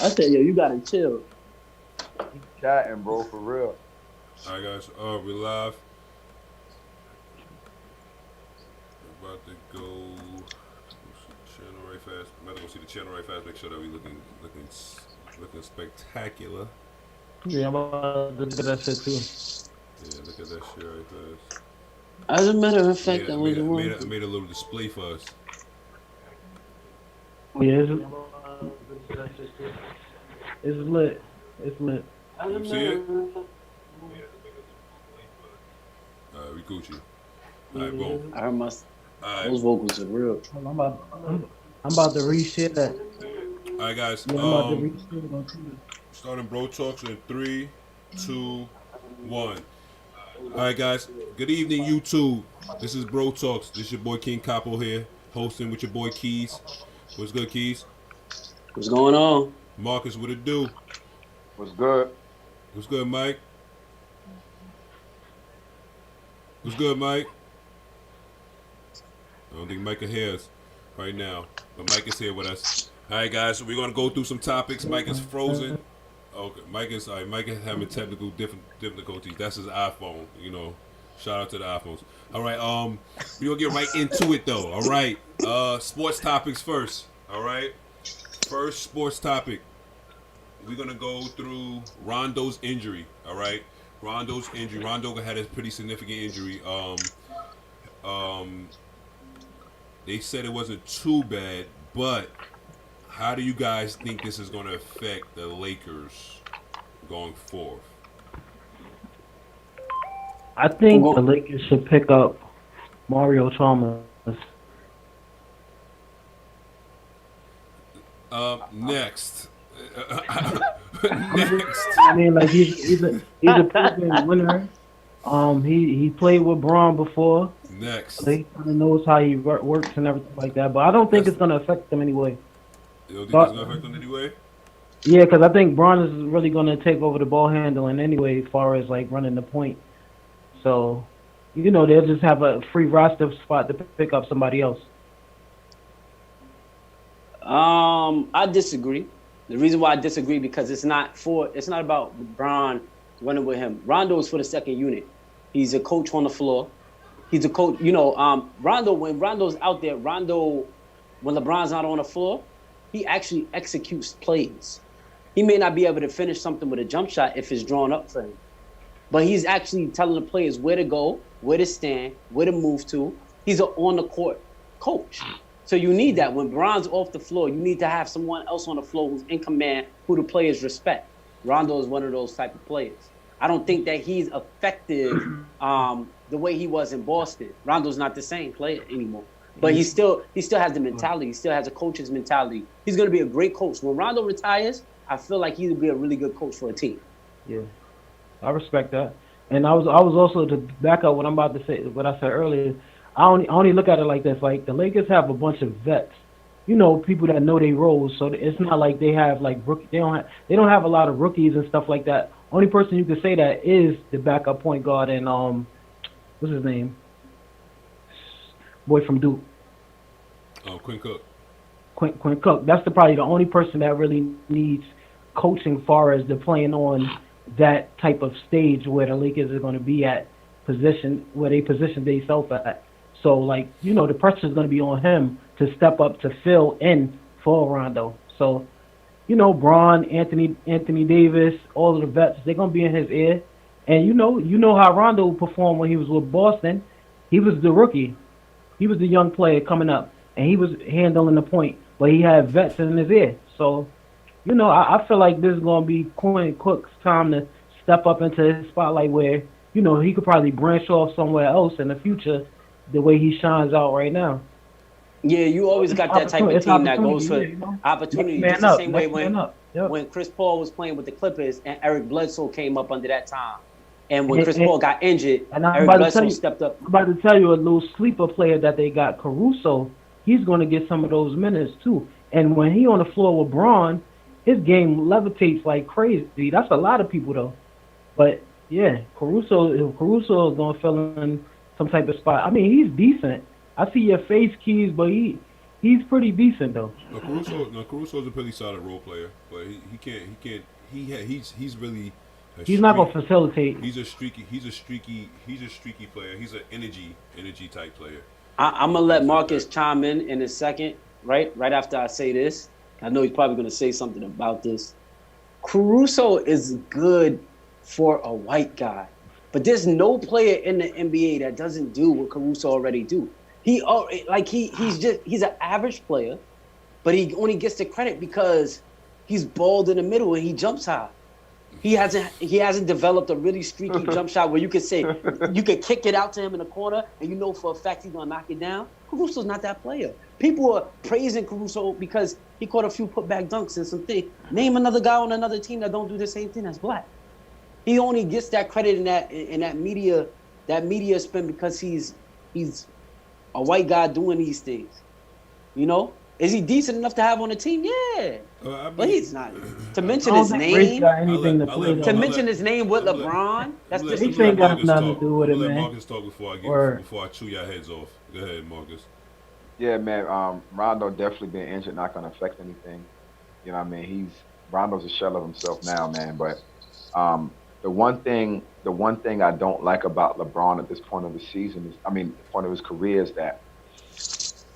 I said, yo, you gotta chill. Chatting, bro, for real. All right, guys. We live. We're about to go channel right fast. I'm about to go see the channel right fast. Make sure that we looking spectacular. Yeah, I'm about to look at that shit too. Yeah, look at that shit right fast. As a matter of I made fact, it. I I was made the it. I made one. it. I made a little display for us. Yeah, it's lit. It's lit. As a You see it? matter of fact, All right, we Gucci. All right, boom. Yeah. I heard All right, those vocals are real. I'm about to reshare that. all right, guys. Yeah, I'm about to reshare it on Twitter. Starting bro talks in three, two, one. All right, guys. Good evening, YouTube. This is Bro Talks. This is your boy King Capo here, hosting with your boy Keys. What's good, Keys? What's going on? Marcus, what it do? What's good? What's good, Mike? What's good, Mike? I don't think Mike can hear us right now, but Mike is here with us. All right, guys. So we're gonna go through some topics. Mike is frozen. Okay, Mike is all right. Mike is having technical difficulties. That's his iPhone. You know, shout out to the iPhones. All right. We gonna get right into it though. All right. Sports topics first. All right. First sports topic. We're gonna go through Rondo's injury. All right. Rondo's injury. Rondo had a pretty significant injury. Um, they said it wasn't too bad, but how do you guys think this is going to affect the Lakers going forth? I think the Lakers should pick up Mario Chalmers. Next. Next. I mean, like he's a proven winner. He played with Braun before. Next. So he kind of knows how he works and everything like that. But I don't think it's gonna affect him anyway. You don't think it's going to affect them anyway? Yeah, because I think Braun is really gonna take over the ball handling anyway, as far as like running the point. So, they'll just have a free roster spot to pick up somebody else. I disagree. The reason why I disagree because it's not about Bron running with him. Rondo is for the second unit. He's a coach on the floor. He's a coach. Rondo, when Rondo's out there, when LeBron's not on the floor, he actually executes plays. He may not be able to finish something with a jump shot if it's drawn up for him, but he's actually telling the players where to go, where to stand, where to move to. He's an on the court coach. So you need that. When Bron's off the floor, you need to have someone else on the floor who's in command, who the players respect. Rondo is one of those type of players. I don't think that he's effective the way he was in Boston. Rondo's not the same player anymore. But he still has the mentality. He still has a coach's mentality. He's going to be a great coach. When Rondo retires, I feel like he'll be a really good coach for a team. Yeah, I respect that. And I was also, to back up what I'm about to say, what I said earlier. I only look at it like this: like the Lakers have a bunch of vets, people that know their roles. So it's not like they have like rookie. They don't have a lot of rookies and stuff like that. Only person you could say that is the backup point guard and what's his name? Boy from Duke. Oh, Quinn Cook. Quinn Cook. That's probably the only person that really needs coaching, far as the playing on that type of stage where the Lakers are going to be at where they position themselves at. So, the pressure is going to be on him to step up to fill in for Rondo. So, Braun, Anthony Davis, all of the vets, they're going to be in his ear. And you know how Rondo performed when he was with Boston. He was the rookie. He was the young player coming up, and he was handling the point, but he had vets in his ear. So, I feel like this is going to be Quinn Cook's time to step up into his spotlight where, he could probably branch off somewhere else in the future the way he shines out right now. Yeah, you always got that type of team that goes for opportunity. Just the same way when Chris Paul was playing with the Clippers and Eric Bledsoe came up under that time. And when Chris Paul got injured, Eric Bledsoe stepped up. I'm about to tell you a little sleeper player that they got, Caruso. He's going to get some of those minutes too. And when he on the floor with Braun, his game levitates like crazy. That's a lot of people though. But yeah, Caruso is going to fill in some type of spot. I mean, he's decent. I see your face, Keys, but he He's pretty decent though. Caruso's a pretty solid role player, but he's really a He's not streak. gonna facilitate. He's a streaky player. He's an energy type player. I'm gonna let Marcus chime in a second, right after I say this. I know he's probably gonna say something about this. Caruso is good for a white guy, but there's no player in the NBA that doesn't do what Caruso already do. He's an average player, but he only gets the credit because he's bald in the middle and he jumps high. He hasn't developed a really streaky jump shot where you could say you could kick it out to him in the corner and you know for a fact he's gonna knock it down. Caruso's not that player. People are praising Caruso because he caught a few putback dunks and some things. Name another guy on another team that don't do the same thing as Black. He only gets that credit in that media spin because he's a white guy doing these things. You know? Is he decent enough to have on the team? Yeah. But he's not. To mention his name, to mention his name with LeBron, that's just He ain't got nothing to do with it, man. Let Marcus talk before I chew your heads off. Go ahead, Marcus. Yeah, man. Rondo definitely been injured, not gonna affect anything. You know what I mean? Rondo's a shell of himself now, man. But the one thing I don't like about LeBron at this point of the season the point of his career is that,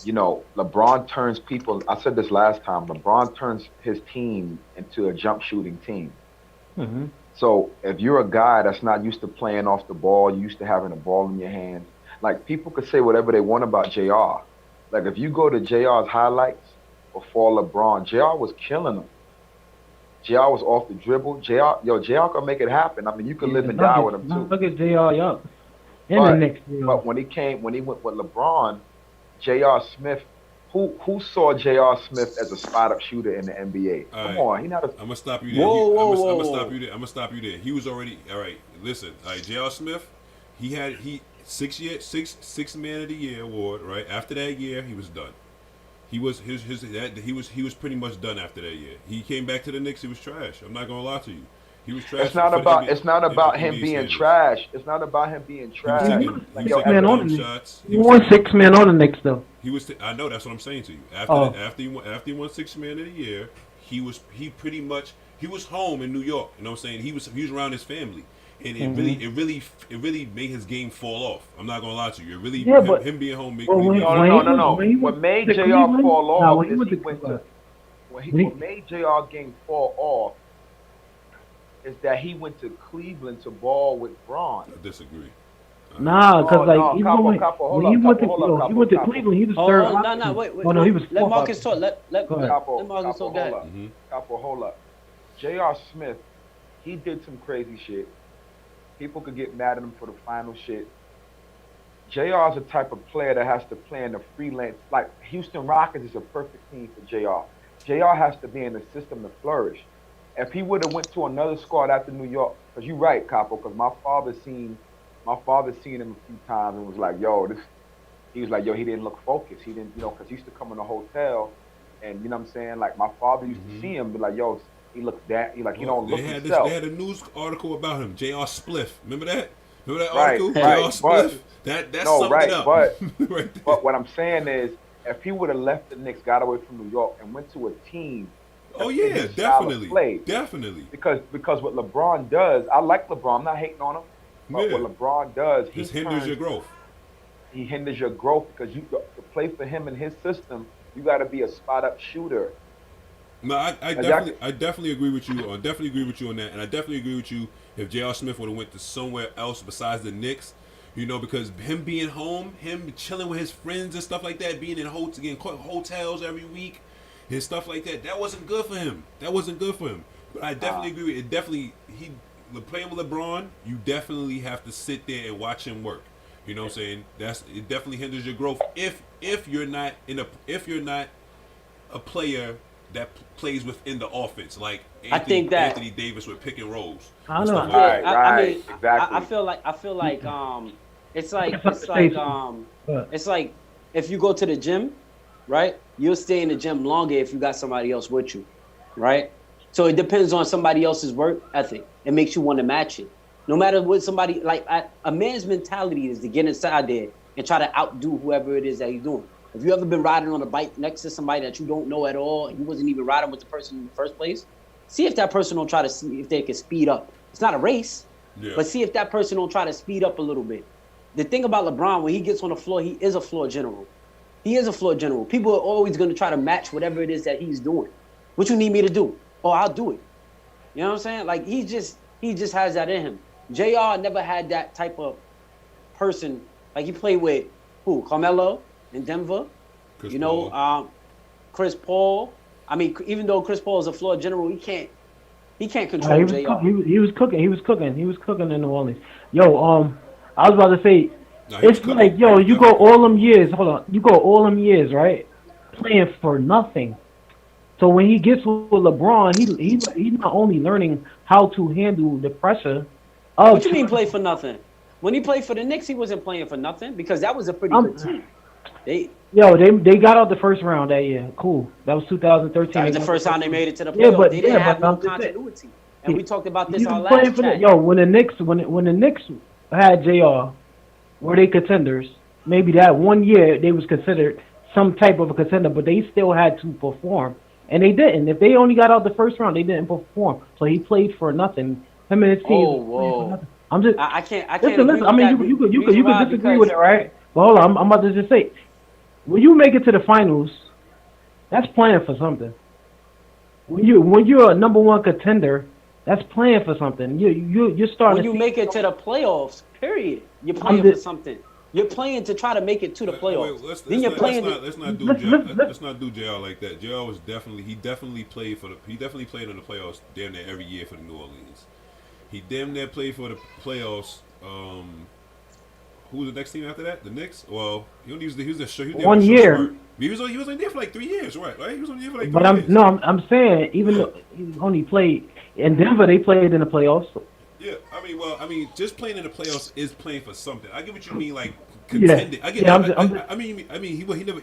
you know, LeBron turns people. I said this last time. LeBron turns his team into a jump shooting team. Mm-hmm. So if you're a guy that's not used to playing off the ball, used to having the ball in your hand, like people could say whatever they want about JR. Like if you go to JR's highlights before LeBron, JR was killing him. JR was off the dribble. JR can make it happen. I mean, you can live and die with him too. Look at JR Young. The next deal. But when he went with LeBron, J.R. Smith, who saw J.R. Smith as a spot-up shooter in the NBA? Come on, he not a... I'm going to stop you there. I'm going to stop you there. He was already... All right, listen. J.R. Smith, he 6 Man of the Year award, right? After that year, he was done. He was pretty much done after that year. He came back to the Knicks, he was trash. I'm not going to lie to you. He was trash. It's not about him being trash. It's not about him being trash. He won 6 Man on the Knicks though. I know, that's what I'm saying to you. After he won 6 Man of the Year, he was home in New York. You know what I'm saying? He was around his family, and it really made his game fall off. I'm not gonna lie to you. It really him being home. No. What made JR fall off what made JR game fall off is that he went to Cleveland to ball with Braun. I disagree. Nah, because when he went to Cleveland, he was third. Wait. Oh no, he was. Let Marcus talk. Let Marcus talk. Capo, hold up. J.R. Smith, he did some crazy shit. People could get mad at him for the final shit. JR is the type of player that has to play in the freelance. Like Houston Rockets is a perfect team for JR. JR has to be in the system to flourish. If he would have went to another squad after New York, because you're right, Capo, because my father seen him a few times and was like, he didn't look focused. He didn't, because he used to come in a hotel and, you know what I'm saying? Like my father used to see him, be like, he looks that, he don't look himself. They had a news article about him, J.R. Spliff. Remember that article? J.R. Spliff? That summed it up. But what I'm saying is, if he would have left the Knicks, got away from New York, and went to a team. Oh yeah, definitely. Because what LeBron does, I like LeBron. I'm not hating on him, but what LeBron does, he hinders your growth. He hinders your growth because to play for him in his system, you got to be a spot-up shooter. No, I definitely agree with you. I definitely agree with you on that, and I definitely agree with you if J.R. Smith would have went to somewhere else besides the Knicks. Because him being home, him chilling with his friends and stuff like that, being in hotels every week and stuff like that, that wasn't good for him. But I definitely agree with it. Definitely, playing with LeBron, you definitely have to sit there and watch him work. You know what I'm saying? It definitely hinders your growth if you're not a player that plays within the offense, like Anthony Davis with pick and rolls. I don't know. Right, exactly. I feel like it's like if you go to the gym, right? You'll stay in the gym longer if you got somebody else with you, right? So it depends on somebody else's work ethic. It makes you want to match it. No matter what a man's mentality is to get inside there and try to outdo whoever it is that he's doing. If you ever been riding on a bike next to somebody that you don't know at all, and you wasn't even riding with the person in the first place, see if that person don't try to see if they can speed up. It's not a race, but see if that person don't try to speed up a little bit. The thing about LeBron, when he gets on the floor, he is a floor general. He is a floor general. People are always going to try to match whatever it is that he's doing. What you need me to do? Oh, I'll do it. You know what I'm saying? Like, he just has that in him. JR never had that type of person. Like, he played with who? Carmelo in Denver. Chris Paul. I mean, even though Chris Paul is a floor general, he can't control JR. He was cooking in New Orleans. Yo, I was about to say, it's like, yo, you go all them years. Hold on, you go all them years, right? Playing for nothing. So when he gets with LeBron, he's not only learning how to handle the pressure. What you mean play for nothing? When he played for the Knicks, he wasn't playing for nothing because that was a pretty good team. They got out the first round that year. Cool. That was 2013. That was the first time they made it to the playoffs. They didn't have no continuity. And we talked about this on last chat. When the Knicks had JR, were they contenders? Maybe that one year they was considered some type of a contender, but they still had to perform. And they didn't. If they only got out the first round, they didn't perform. So he played for nothing. Him and his team. Oh, whoa! I'm just. I can't. Listen. I mean, you could disagree with it, right? But hold on, I'm about to just say, when you make it to the finals, that's playing for something. When you're a number one contender, that's playing for something. You're starting. When you make it to the playoffs, period, you're playing for something. You're playing to try to make it to the playoffs. Let's not do JR like that. JR was definitely played in the playoffs damn near every year for the New Orleans. He damn near played for the playoffs. Who was the next team after that? The Knicks. Well, he was 1 year. He was only there for like 3 years, right? He was only there for like 3 years. But I'm saying even though he only played in Denver, they played in the playoffs. Yeah, I mean, just playing in the playoffs is playing for something. I get what you mean, like contending.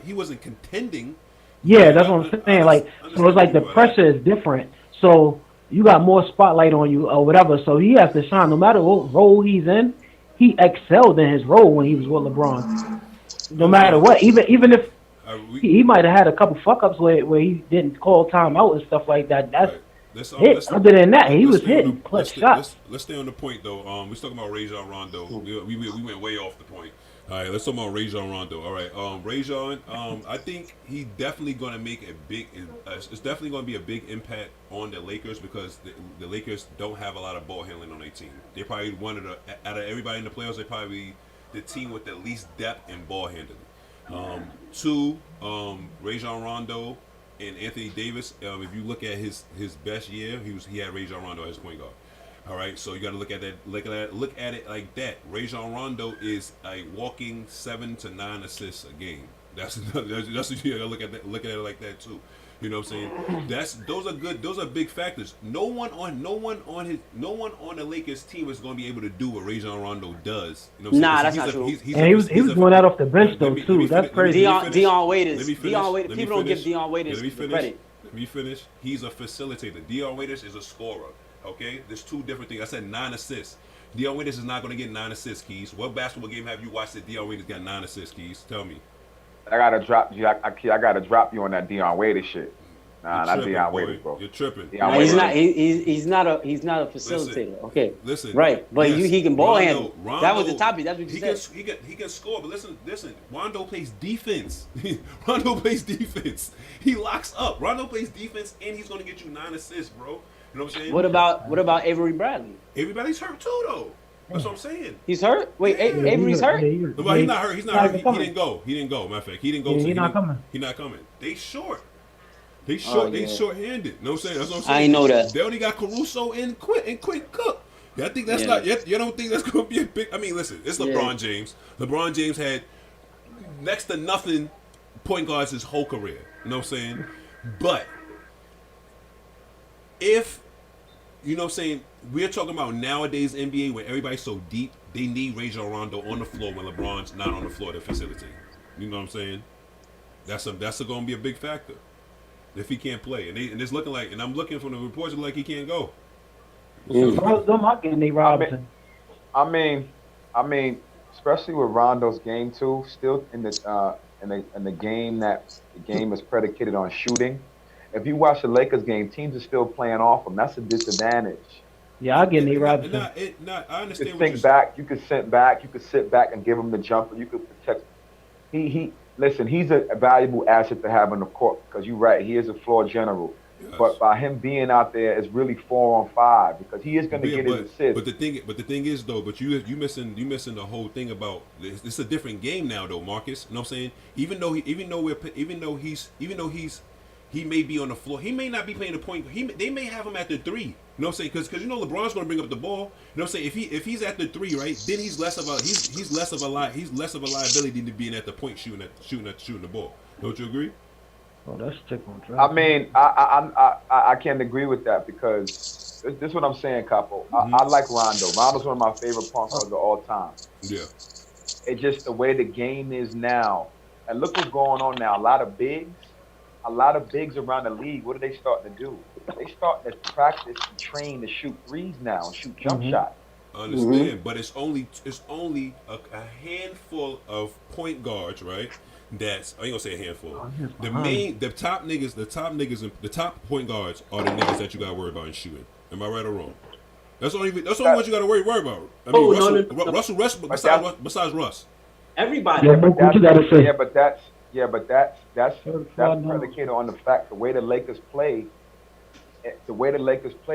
He wasn't contending. Yeah, that's what I'm saying. So it's like the pressure is different. So you got more spotlight on you or whatever. So he has to shine no matter what role he's in. He excelled in his role when he was with LeBron. No matter what, even if he might have had a couple fuck ups where he didn't call timeout and stuff like that. That's it. Other than that, he was hitting clutch shots. Let's stay on the point though. We was talking about Rajon Rondo. We went way off the point. All right, let's talk about Rajon Rondo. All right, Rajon. I think he definitely going to make a big. It's definitely going to be a big impact on the Lakers because the Lakers don't have a lot of ball handling on their team. They probably one of the out of everybody in the playoffs. They probably the team with the least depth in ball handling. Two, Rajon Rondo and Anthony Davis. If you look at his best year, he had Rajon Rondo as point guard. All right, so you got to look at it like that. Rajon Rondo is a walking 7 to 9 assists a game. That's what you got to look at it like that too. You know what I'm saying? Those are good. Those are big factors. No one on the Lakers team is going to be able to do what Rajon Rondo does. You know what I'm that's saying? not true. He was doing that off the bench though too. That's crazy. Dion Waiters. People don't give Dion Waiters credit. Let me finish. He's a facilitator. Dion Waiters is a scorer. Okay, there's two different things. I said 9 assists. Dion Waiters is not going to get 9 assists, Keys. What basketball game have you watched that Dion Waiters got 9 assists, Keys? Tell me. I gotta drop you. I gotta drop you on that Dion Waiters shit. Nah, not Dion Waiters, bro. You're tripping. He's not a facilitator. Okay. Listen. Right, but he can ball handle. That was the topic. That's what you said. He can score, but listen. Rondo plays defense. He locks up. Rondo plays defense, and he's going to get you 9 assists, bro. You know what I'm saying? What about Avery Bradley? Everybody's hurt too, though. That's what I'm saying. He's hurt? Wait, Avery's hurt? Well, he's not hurt. He didn't go. Matter of fact, he didn't go. He's not coming. He's not coming. They short. They short-handed. You know what I'm saying? That's what I'm saying. I know that. They only got Caruso and Quinn Cook. I think that's not. You don't think that's going to be a big? I mean, listen. It's LeBron James. LeBron James had next to nothing point guards his whole career. You know what I'm saying? But if you know what I'm saying, we're talking about nowadays NBA where everybody's so deep, they need Rajon Rondo on the floor when LeBron's not on the floor to facilitate. You know what I'm saying? That's going to be a big factor if he can't play. And it's looking like, and I'm looking from the reports like he can't go. I mean, especially with Rondo's game too, still in the and the game is predicated on shooting. If you watch the Lakers game, teams are still playing off them. That's a disadvantage. Yeah, I get Nate Robinson. I understand what you're saying. You could sit back and give him the jumper. You could protect. Listen, he's a valuable asset to have on the court because you're right. He is a floor general. Yes. But by him being out there, it's really 4-on-5 because he is going to get his assist. But the thing is though, you missing the whole thing about this. It's a different game now though, Marcus. You know what I'm saying? Even though he may be on the floor, he may not be playing the point. They may have him at the 3. You know what I'm saying? Because LeBron's going to bring up the ball. You know what I'm saying? If he's at the 3, right, then he's less of a liability than being at the point shooting the ball. Don't you agree? Oh, that's chicken. I mean, I can't agree with that because this is what I'm saying, Capo. I like Rondo. Rondo's one of my favorite point guards of all time. Yeah. It's just the way the game is now. And look what's going on now. A lot of bigs around the league, what are they starting to do? They starting to practice and train to shoot threes now and shoot jump shots. I understand, but it's only a handful of point guards, right? That's I ain't gonna say a handful. The top top point guards are the niggas that you gotta worry about in shooting. Am I right or wrong? That's the only one you gotta worry about. I mean, Russell besides Russ. Everybody. Yeah, what you gotta say? But that's predicated on the fact the way the Lakers play.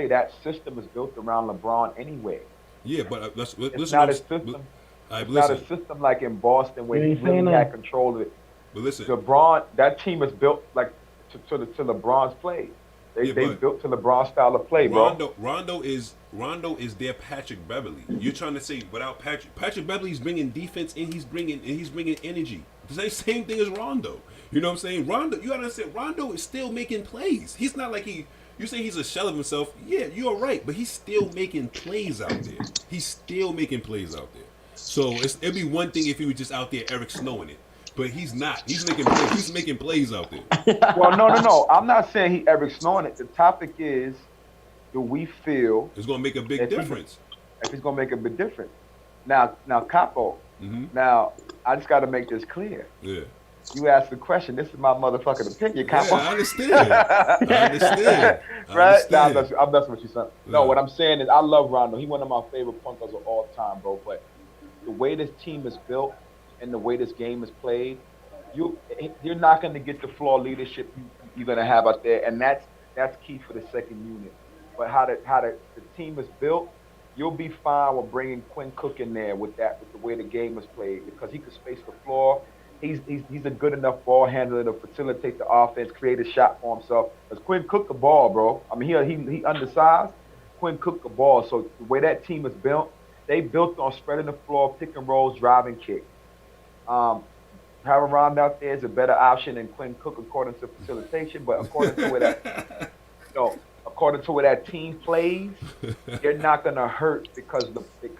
That system is built around LeBron anyway. Yeah, but it's not a system. It's not a system like in Boston where he really had control of it. But listen, LeBron, that team is built like to LeBron's play. They built to LeBron's style of play, bro. Rondo is their Patrick Beverly. You're trying to say without Patrick Beverly's bringing defense and he's bringing energy. The same thing as Rondo. You know what I'm saying? Rondo, you gotta understand, Rondo is still making plays. He's not like you say he's a shell of himself. Yeah, you're right, but he's still making plays out there. So it'd be one thing if he was just out there Eric Snowing it. But he's not. He's making plays out there. Well, no. I'm not saying he Eric Snowing it. The topic is, do we feel it's going to make a big difference? If it's going to make a big difference. Now, Capo. Now, I just got to make this clear. Yeah. You asked the question. This is my motherfucking opinion, Capo. Yeah, I understand. Right? Nah, I'm messing with you, son. No, what I'm saying is I love Rondo. He's one of my favorite point guards of all time, bro. But the way this team is built and the way this game is played, you're not going to get the floor leadership you're going to have out there, and that's key for the second unit. But how the team is built, you'll be fine with bringing Quinn Cook in there with the way the game is played because he can space the floor. He's a good enough ball handler to facilitate the offense, create a shot for himself. Because Quinn cooked the ball, bro. I mean, he undersized. Quinn cooked the ball. So the way that team is built, they built on spreading the floor, pick and rolls, driving kick. Having Rondo out there is a better option than Quinn Cook according to facilitation, but according to where that team plays, they're not gonna hurt because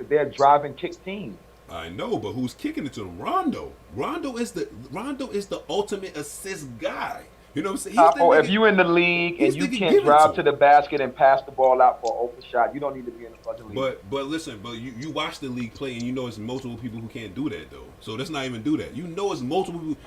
they're a driving kick team. I know, but who's kicking it to them? Rondo. Rondo is the ultimate assist guy. You know what I'm saying? If you in the league and you can't drive to the basket and pass the ball out for an open shot, you don't need to be in the fucking league. But listen, you watch the league play and you know it's multiple people who can't do that though. So let's not even do that. You know it's multiple people.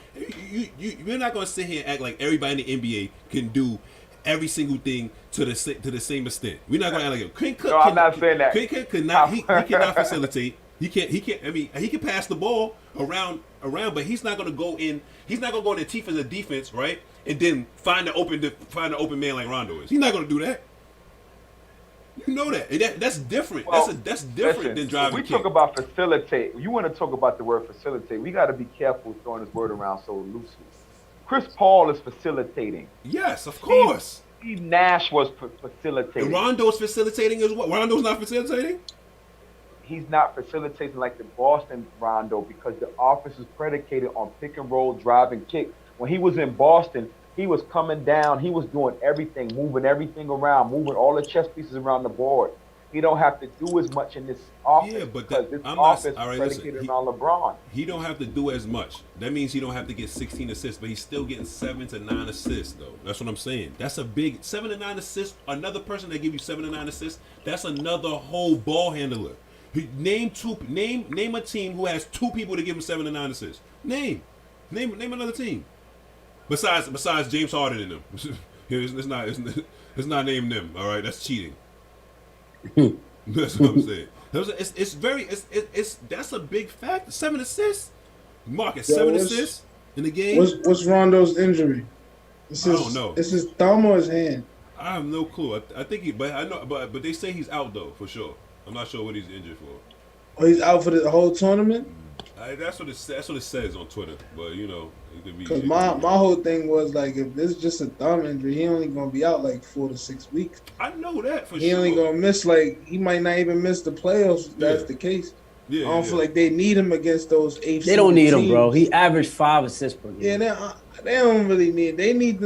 You're not gonna sit here and act like everybody in the NBA can do every single thing to the same extent. We're not gonna act like it. Quinn Cook. No, I'm not saying that. Quinn Cook could not. He cannot facilitate. He can't. I mean, he can pass the ball around, but he's not gonna go in. He's not gonna go in the teeth of the defense, right? And then find the open man like Rondo is. He's not gonna do that. You know that. And that's different. Well, that's different than driving. We talk about facilitate. You want to talk about the word facilitate? We got to be careful throwing this word around so loosely. Chris Paul is facilitating. Yes, of course. Steve Nash was facilitating. And Rondo's facilitating as well. Rondo's not facilitating? He's not facilitating like the Boston Rondo because the offense is predicated on pick and roll, drive and kick. When he was in Boston, he was coming down. He was doing everything, moving everything around, moving all the chess pieces around the board. He don't have to do as much in this offense because this offense is predicated around LeBron. He don't have to do as much. That means he don't have to get 16 assists, but he's still getting 7 to 9 assists, though. That's what I'm saying. That's a big 7 to 9 assists. Another person that give you 7 to 9 assists, that's another whole ball handler. Name a team who has 2 people to give him 7 to 9 assists. Name. Name another team. Besides James Harden and them. It's not naming them. All right, that's cheating. That's what I'm saying. That's a big fact. 7 assists. Marcus, 7 assists in the game. What's Rondo's injury? I don't know. It's his thumb or his hand? I have no clue. I think but they say he's out though for sure. I'm not sure what he's injured for. Oh, he's out for the whole tournament? That's what it says on Twitter. But you know, it could be. Because my whole thing was like, if this is just a thumb injury, he only gonna be out like 4 to 6 weeks. I know that for sure. He only gonna miss he might not even miss the playoffs. If that's the case. Yeah, I don't feel like they need him against those 8. They don't need teams. him, bro. He averaged 5 assists per game. Yeah, they don't really need. They need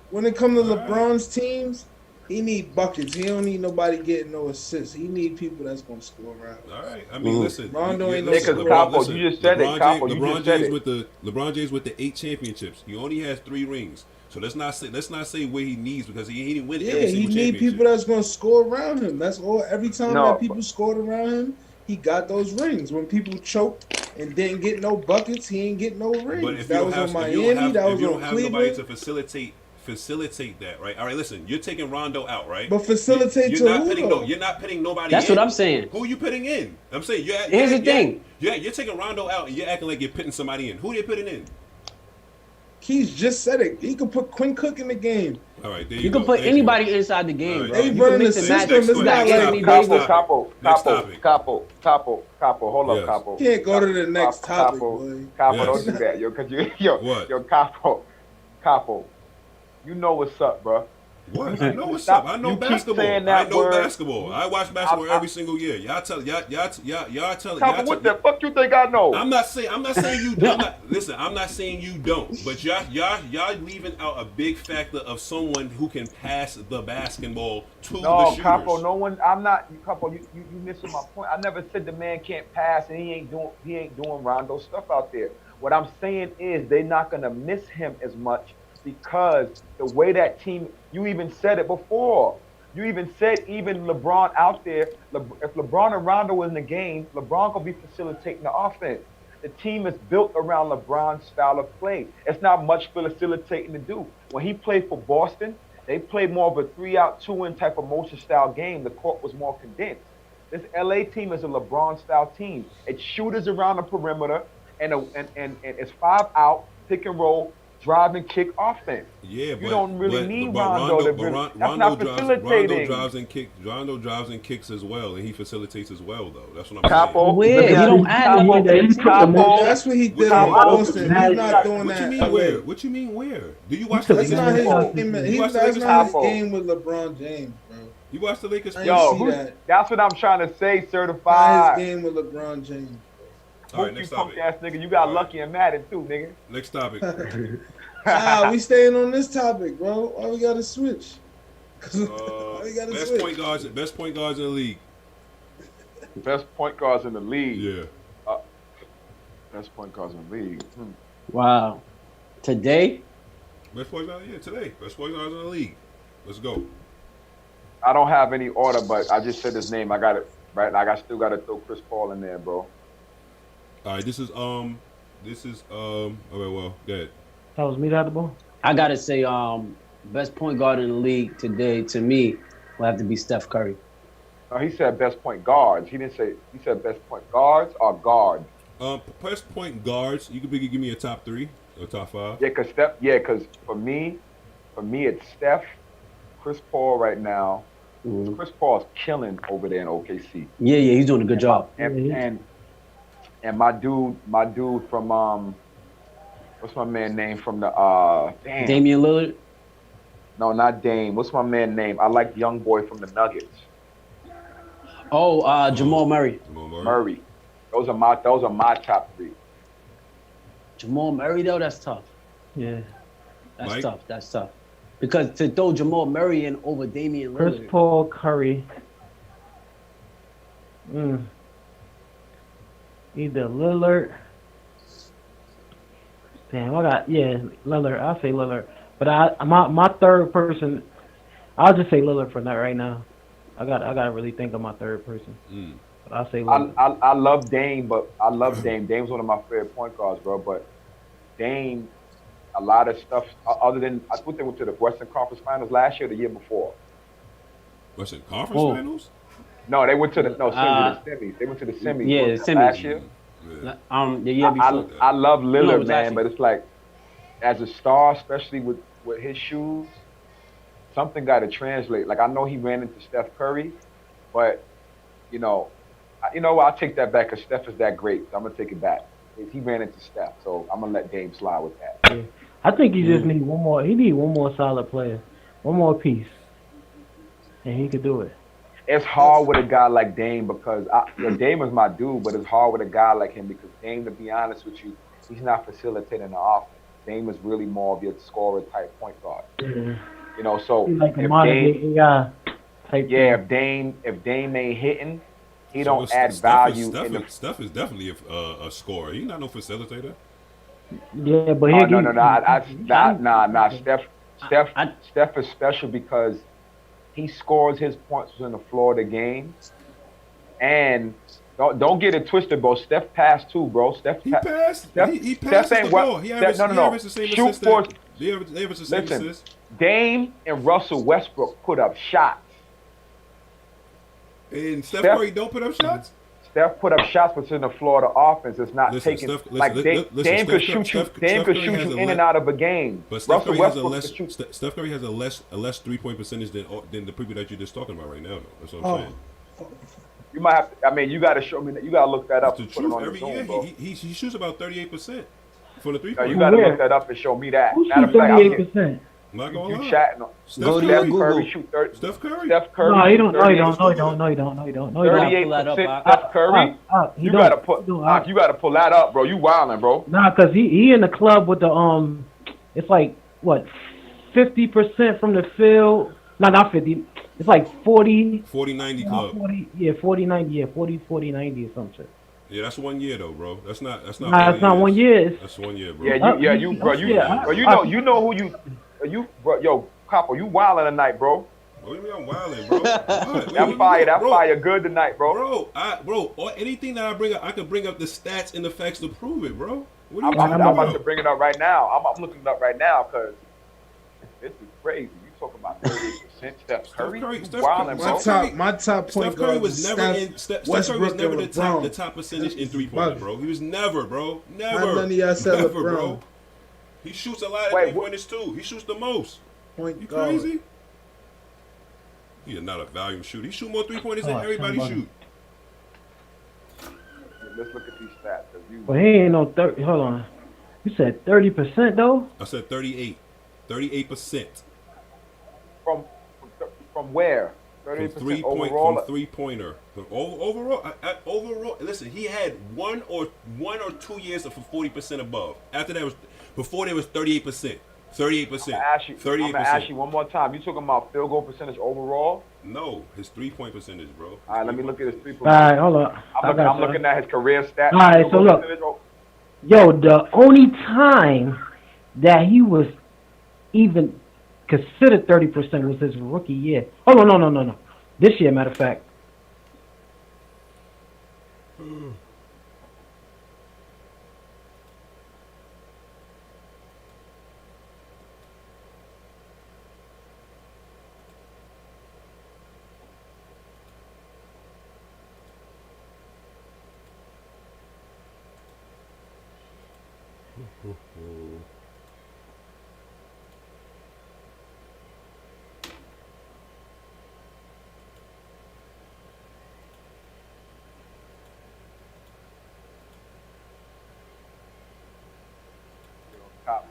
when it comes to LeBron's teams. He need buckets. He don't need nobody getting no assists. He need people that's gonna score around. All right. I mean, listen. Rondo ain't no Capo, you just said it. Capo, you just said it. LeBron James with the 8 championships. He only has 3 rings. So let's not say what he needs because he didn't win every single championship. He need people that's gonna score around him. That's all. Every time that people scored around him, he got those rings. When people choked and didn't get no buckets, he ain't get no rings. But if that you was have, on Miami. That was on nobody Cleveland. to facilitate that, right? All right, listen, you're taking Rondo out, right? But facilitate you're not pitting you're not pitting nobody That's in. what I'm saying. Who are you pitting in? I'm saying Here's the thing. Yeah, you're taking Rondo out and you're acting like you're pitting somebody in. Who are you putting in? Keith just said it. He could put Quinn Cook in the game. All right, there You go. can put Thank anybody inside the game, Right. bro. They You running can the mix and match. system. It's not like Anthony Davis. Capo. Hold up, Capo. Can't go to the next topic, boy. Capo, Yes. don't do that, yo. Cause What? yo, Capo. You know what's up, bro. What? I know what's up. I know You keep basketball. saying that I know word. basketball. I watch basketball every single year. Y'all tell. Capo, what the fuck you think I know? I'm not saying you don't. I'm not saying you don't. But y'all leaving out a big factor of someone who can pass the basketball to the No, shooters. Capo, no one. I'm not. Capo, you missing my point. I never said the man can't pass and he ain't doing Rondo stuff out there. What I'm saying is they're not gonna miss him as much because the way that team. You even said it before. You even said even LeBron out there. If LeBron and Rondo was in the game, LeBron could be facilitating the offense. The team is built around LeBron's style of play. It's not much facilitating to do. When he played for Boston, they played more of a 3-out, 2-in type of motion style game. The court was more condensed. This LA team is a LeBron style team. It's shooters around the perimeter and it's 5-out, pick and roll, drive and kick offense. Yeah, you don't really need Rondo. That's not facilitating. Rondo drives and kicks as well, and he facilitates as well, though. That's what I'm Capo, saying. Where? You don't add Capo. That's what he did in Boston. He's not doing What that. you mean where? What you mean where? Do you watch the That's Lakers? not his. That's not his game with LeBron James, bro. You watch the Lakers? That's what I'm trying to say. Not Certified. his game with LeBron James. All right, next topic. Ass nigga, you got lucky and Madden too, nigga. Next topic. We staying on this topic, bro. Why we gotta switch? Best point guards in the league. Best point guards in the league. Yeah. Best point guards in the league. Wow. Today? Best point guards, today. Best point guards in the league. Let's go. I don't have any order, but I just said his name. I got it right. Like I still got to throw Chris Paul in there, bro. All right, this is all right, well, go ahead. That was me that had the ball? I gotta say, best point guard in the league today, to me, will have to be Steph Curry. No, he said best point guards. He said best point guards or guards. Best point guards. You could give me a top 3 or top 5. Because for me it's Steph, Chris Paul right now. Mm-hmm. Chris Paul's killing over there in OKC. Yeah, he's doing a good job. And my dude from what's my man name from the Damian Lillard? No, not Dame. What's my man name? I like young boy from the Nuggets. Oh, Jamal Murray. Murray. Those are my top 3. Jamal Murray though, that's tough. Yeah. That's tough. Because to throw Jamal Murray in over Damian Lillard. Chris Paul, Curry. Either Lillard. Damn, Lillard. I'll say Lillard. But my third person, I'll just say Lillard for that right now. I gotta really think of my third person. But I'll say Lillard. I love Dame, but I love Dame. Dame's one of my favorite point guards, bro. But Dame a lot of stuff other than I think they went to the Western Conference Finals last year, or the year before. Western Conference Finals? No, they went to the semis. They went to the semis. Yeah, the semis last year. The year before. I love Lillard, man, actually, but it's like as a star, especially with his shoes, something got to translate. Like I know he ran into Steph Curry, but I'll take that back because Steph is that great. So I'm gonna take it back. He ran into Steph, so I'm gonna let Dame slide with that. Yeah. I think he just need one more. He need one more solid player, one more piece, and he could do it. It's hard with a guy like Dame because Dame is my dude, but it's hard with a guy like him because Dame, to be honest with you, he's not facilitating the offense. Dame is really more of your scorer type point guard. Mm-hmm. So he's like if Dame, if Dame ain't hitting, he don't add value. Steph is definitely a scorer. He's not no facilitator. Yeah, but Steph is special because he scores his points within the floor of the game. And don't get it twisted, bro. Steph passed too, bro. He passed. He passed the ball. He averaged the same assist. They averaged the same assist. Dame and Russell Westbrook put up shots. And Steph Curry don't put up shots? Steph put up shots within the floor of the offense. It's not taking Dame could shoot you in and out of a game. But Steph Curry has a less 3-point percentage than the people that you're just talking about right now, though. That's what I'm saying. You might have to, you gotta show me that. You gotta look that up. It's the truth. Every year he shoots about 38% for the 3-point. You gotta look that up and show me that. Who shoots 38%? I'm not gonna lie. Chatting on. Go to your Google. Steph Curry. Steph Curry. No, he don't. No, he don't. 38%. Steph Curry. You gotta pull that up, bro. You wildin', bro. Nah, cause he in the club with the It's like what, 50% from the field. No, not 50. It's like 40. 40-90 club. 40-90. Yeah, 40-90 or some shit. Yeah, that's 1 year though, bro. That's not. That's not 1 year. That's 1 year, bro. You know who you, bro. Yo, Capo, you wildin' tonight, bro. What do you mean I'm wildin', bro? That fire good tonight, bro. Or anything that I bring up, I can bring up the stats and the facts to prove it, bro. What are you I'm about to bring it up right now. I'm looking it up right now because this is crazy. You talking about 38% Steph Curry? My top point guard was Steph Curry was never the top percentage in 3-pointers, bro. He was never, bro. Never, bro. He shoots a lot of 3-pointers too. He shoots the most. You crazy? He is not a volume shooter. He shoot more 3-pointers than everybody shoot. Let's look at these stats. Well, he ain't no 30. Hold on. You said 30% though? I said 38. 38%. From where? 38% overall. From 3-pointer. Overall, listen. He had one or 2 years of 40% above. After that before there was 38%. 38%. I'm gonna ask you one more time. You talking about field goal percentage overall? No, his 3-point percentage, bro. All right, let me look at his 3-point. All right, hold on. I'm looking at his career stats. All right, so look. Yo, the only time that he was even considered 30% was his rookie year. Oh, no. This year, matter of fact.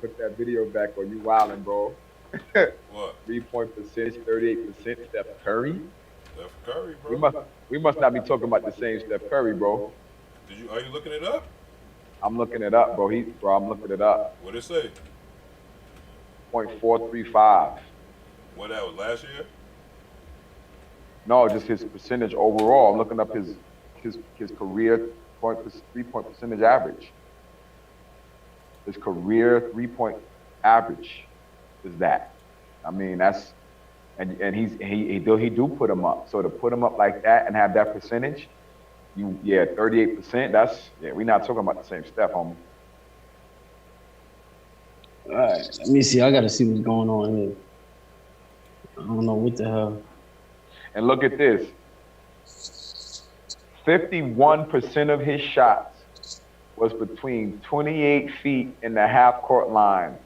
Put that video back or you wildin', bro. What? 3-point percentage, 38% Steph Curry. Steph Curry, bro. We must not be talking about the same Steph Curry, bro. Are you looking it up? I'm looking it up, bro. I'm looking it up. What did it say? .435. What, that was last year? No, just his percentage overall. I'm looking up his career 3-point percentage average. His career 3-point average is that. I mean, that's and he do put him up. So to put him up like that and have that percentage, 38%. We're not talking about the same Steph, homie. All right, let me see. I gotta see what's going on here. I don't know what the hell. And look at this. 51% of his shots was between 28 feet and the half court line.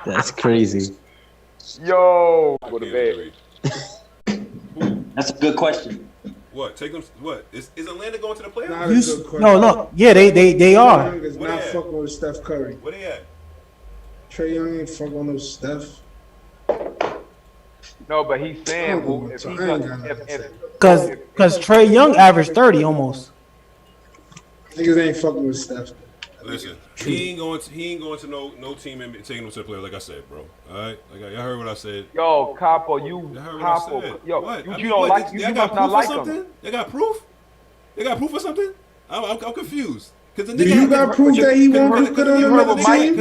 That's crazy. Yo, go to bed. That's a good question. What? Take them. What? Is Atlanta going to the playoffs? Not a good question. No. Yeah, they are. Trae Young is Where not they at? fucking with Steph Curry. Where they at? Trae Young ain't fucking with no Steph. No, but he's saying well, if he's Because Trae Young averaged 30 almost. Niggas ain't fucking with Steph. Listen, he ain't going to no team and taking him to the playoffs. Like I said, bro. All right, like y'all heard what I said. Yo, Capo, Y'all heard what I said. yo, What? you I don't mean, what? like, you Y'all got must not proof or like something? him. They got proof? They got proof or something? I'm confused. Cause the Do nigga you had- got proof that he won't do good on another team?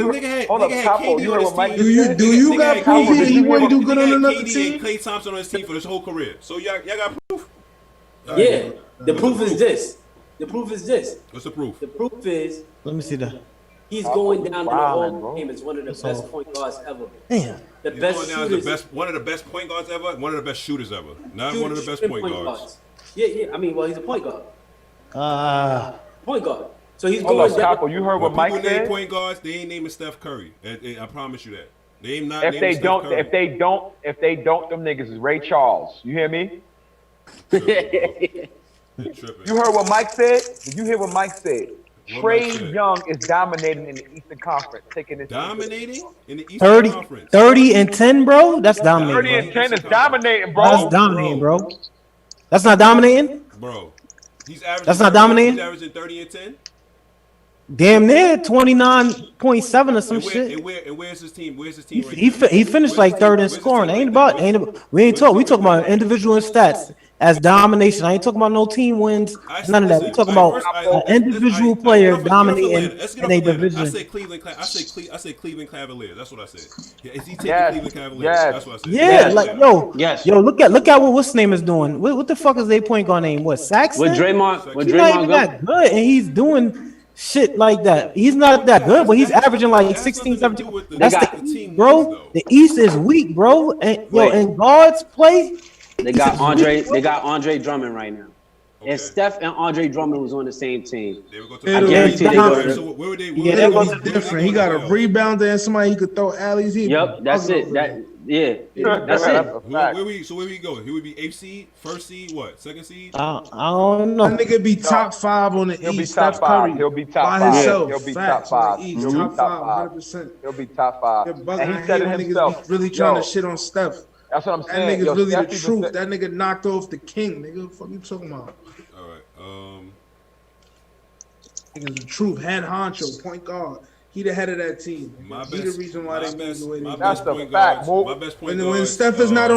Hold up, Capo, you heard what Mike Do you got proof that he wouldn't do good on another team? And Klay Thompson on his team for his whole career. So y'all got proof? Yeah, the proof is this. The proof is this. What's the proof? The proof is Let me see that. he's going down in the Hall of bro. Fame as one of the best point guards ever. Damn. The He's best going down as the shooters. best, one of the best point guards ever, one of the best shooters ever. Not one of the best shooting point guards. Yeah. I mean, well, he's a point guard. Point guard. So he's Hold going up, down. Capo, you heard When what Mike people name said? point guards, they ain't naming Steph Curry. I promise you that. They ain't not If naming they Steph don't, Curry. if they don't, them niggas is Ray Charles. You hear me? They tripping. You heard what Mike said? Did you hear what Mike said? What Mike Trae said? Young is dominating in the Eastern Conference, taking this. Dominating in the Eastern 30, Conference. 30 and 10, bro. That's 30 dominating. and 10 is dominating, bro. That's dominating, bro. That's not dominating? Bro. He's averaging. That's not 30, dominating? He's averaging 30 and 10. Damn near 29.7 or some shit. And where's his team? Where's his team? Right He now? finished like third in Where's his scoring. team We right now? talking about individual stats as domination. I ain't talking about no team wins, none of that. We talking about an individual player dominating in a division. I say Cleveland. I say Cleveland Cavaliers. That's what I said. Yeah, is he taking Yes, Cleveland Cavaliers? yes. That's what I said. Yeah, Yes. like Yes. yo, look at what what's name is doing. What the fuck is they point guard name? What, Saxton? With Draymond He's not even go. that good, and he's doing shit like that. He's not that good, but he's averaging like 16, 17. That's the East, bro. The East is weak, bro. And yo, and guards play. They got Andre Drummond right now. Okay. If Steph and Andre Drummond was on the same team, They would go Yeah, to guarantee they go to- So where would they? Yeah, That they was different. He got a rebounder and somebody he could throw alleys. yep, that's it. That's it. Where we go? He would be 8th seed, 1st seed, what? 2nd seed? I don't know. That nigga be top 5 on the He'll be East. top Steph 5. Curry He'll be top by 5. himself. He'll be Facts top on 5. the East. He'll be Top top 5, 5. 100%. He'll be top 5. They're bugging. And I he said hate it when himself. niggas be really trying Yo, to shit on Steph. That's what I'm That saying. nigga's Yo, really Steph the even truth. said- That nigga knocked off the king. Nigga, what the fuck you talking about? All right. Nigga's the truth. Head honcho, point guard. He the head of that team. My He the best. reason why they moved the way they My moved. best That's the point fact, guards. Mo. My best point When guards. Steph is not on